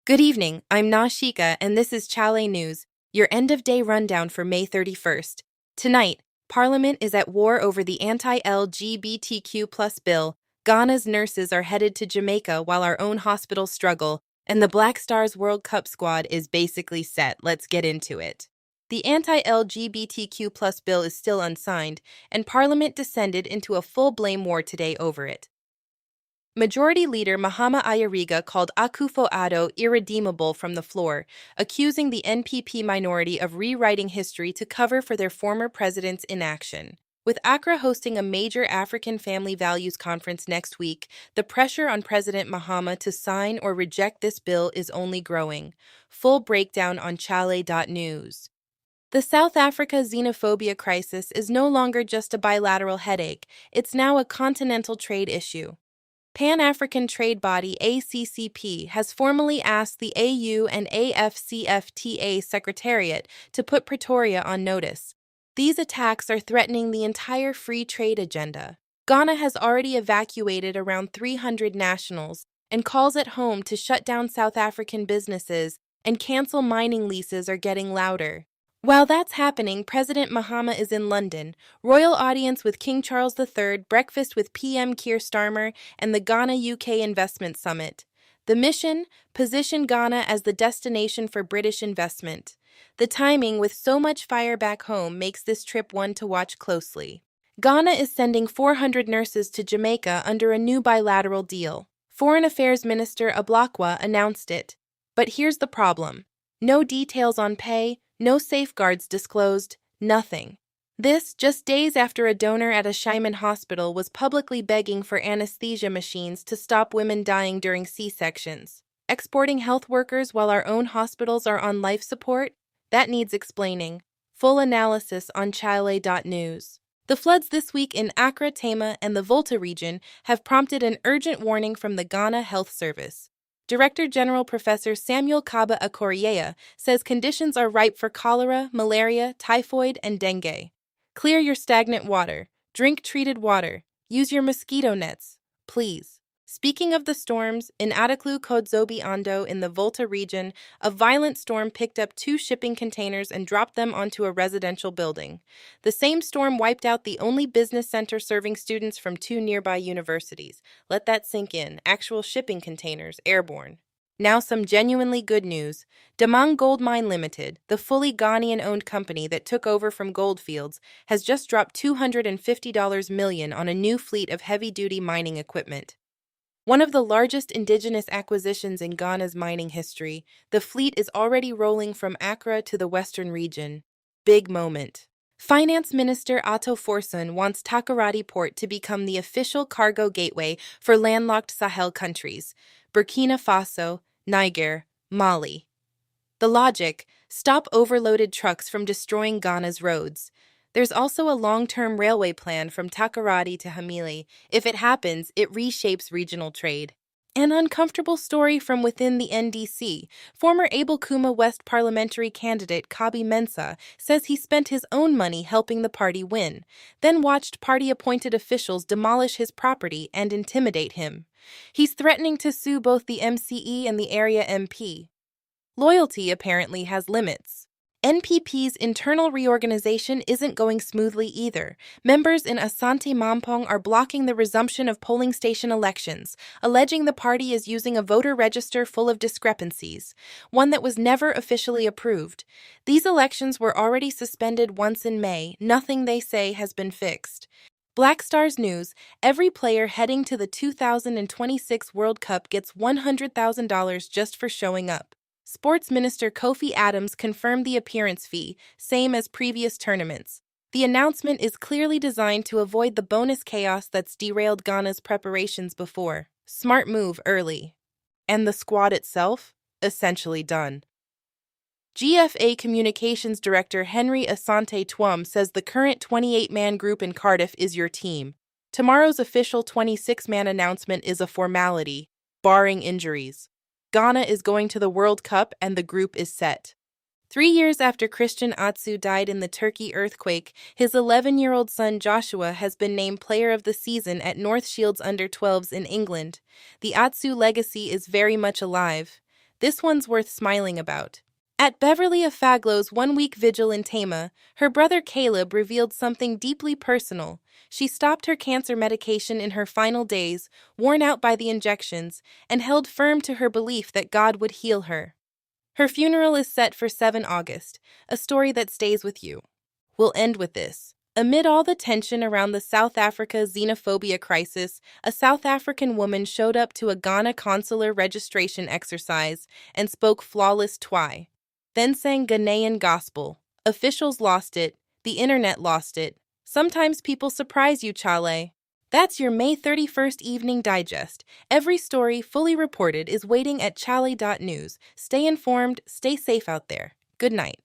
Good evening, I'm Naa Shika, and this is Chale.news, your end-of-day rundown for May 31st. Tonight, Parliament is at war over the anti-LGBTQ plus bill, Ghana's nurses are headed to Jamaica while our own hospitals struggle, and the Black Stars World Cup squad is basically set. Let's get into it. The anti-LGBTQ plus bill is still unsigned, and Parliament descended into a full blame war today over it. Majority Leader Mahama called Akufo-Addo irredeemable from the floor, accusing the NPP minority of rewriting history to cover for their former president's inaction. With Accra hosting a major African family values conference next week, the pressure on President Mahama to sign or reject this bill is only growing. Full breakdown on chale.news. The South Africa xenophobia crisis is no longer just a bilateral headache, it's now a continental trade issue. Pan-African trade body ACCP has formally asked the AU and AfCFTA Secretariat to put Pretoria on notice. These attacks are threatening the entire free trade agenda. Ghana has already evacuated around 300 nationals and calls at home to shut down South African businesses and cancel mining leases are getting louder. While that's happening, President Mahama is in London, royal audience with King Charles III, breakfast with PM Keir Starmer, and the Ghana UK Investment Summit. The mission? Position Ghana as the destination for British investment. The timing, with so much fire back home, makes this trip one to watch closely. Ghana is sending 400 nurses to Jamaica under a new bilateral deal. Foreign Affairs Minister Ablakwa announced it. But here's the problem. No details on pay, no safeguards disclosed, nothing. This just days after a donor at Ashaiman Hospital was publicly begging for anesthesia machines to stop women dying during C-sections. Exporting health workers while our own hospitals are on life support? That needs explaining. Full analysis on chale.news. The floods this week in Accra, Tema, and the Volta Region have prompted an urgent warning from the Ghana Health Service. Director General Professor Samuel Kaba Akorieya says conditions are ripe for cholera, malaria, typhoid, and dengue. Clear your stagnant water. Drink treated water. Use your mosquito nets, please. Speaking of the storms, in Adaklu Kodzobi Ando in the Volta region, a violent storm picked up 2 shipping containers and dropped them onto a residential building. The same storm wiped out the only business center serving students from 2 nearby universities. Let that sink in. Actual shipping containers, airborne. Now some genuinely good news. Damang Gold Mine Limited, the fully Ghanaian-owned company that took over from Goldfields, has just dropped $250 million on a new fleet of heavy-duty mining equipment. One of the largest indigenous acquisitions in Ghana's mining history, the fleet is already rolling from Accra to the western region. Big moment. Finance Minister Otto Forson wants Takoradi Port to become the official cargo gateway for landlocked Sahel countries, Burkina Faso, Niger, Mali. The logic: stop overloaded trucks from destroying Ghana's roads. There's also a long-term railway plan from Takoradi to Hamili. If it happens, it reshapes regional trade. An uncomfortable story from within the NDC. Former Abel Kuma West parliamentary candidate Kabi Mensah says he spent his own money helping the party win, then watched party-appointed officials demolish his property and intimidate him. He's threatening to sue both the MCE and the area MP. Loyalty apparently has limits. NPP's internal reorganization isn't going smoothly either. Members in Asante Mampong are blocking the resumption of polling station elections, alleging the party is using a voter register full of discrepancies, one that was never officially approved. These elections were already suspended once in May. Nothing, they say, has been fixed. Black Stars News: every player heading to the 2026 World Cup gets $100,000 just for showing up. Sports Minister Kofi Adams confirmed the appearance fee, same as previous tournaments. The announcement is clearly designed to avoid the bonus chaos that's derailed Ghana's preparations before. Smart move early. And the squad itself? Essentially done. GFA Communications Director Henry Asante Twum says the current 28-man group in Cardiff is your team. Tomorrow's official 26-man announcement is a formality, barring injuries. Ghana is going to the World Cup and the group is set. 3 years after Christian Atsu died in the Turkey earthquake, his 11-year-old son Joshua has been named Player of the Season at North Shields Under-12s in England. The Atsu legacy is very much alive. This one's worth smiling about. At Beverly Afaglo's one-week vigil in Tema, her brother Caleb revealed something deeply personal. She stopped her cancer medication in her final days, worn out by the injections, and held firm to her belief that God would heal her. Her funeral is set for 7 August, a story that stays with you. We'll end with this. Amid all the tension around the South Africa xenophobia crisis, a South African woman showed up to a Ghana consular registration exercise and spoke flawless Twi. Then sang Ghanaian gospel. Officials lost it, the internet lost it. Sometimes people surprise you, chale. That's your May 31st evening digest. Every story fully reported is waiting at chale.news. Stay informed, stay safe out there. Good night.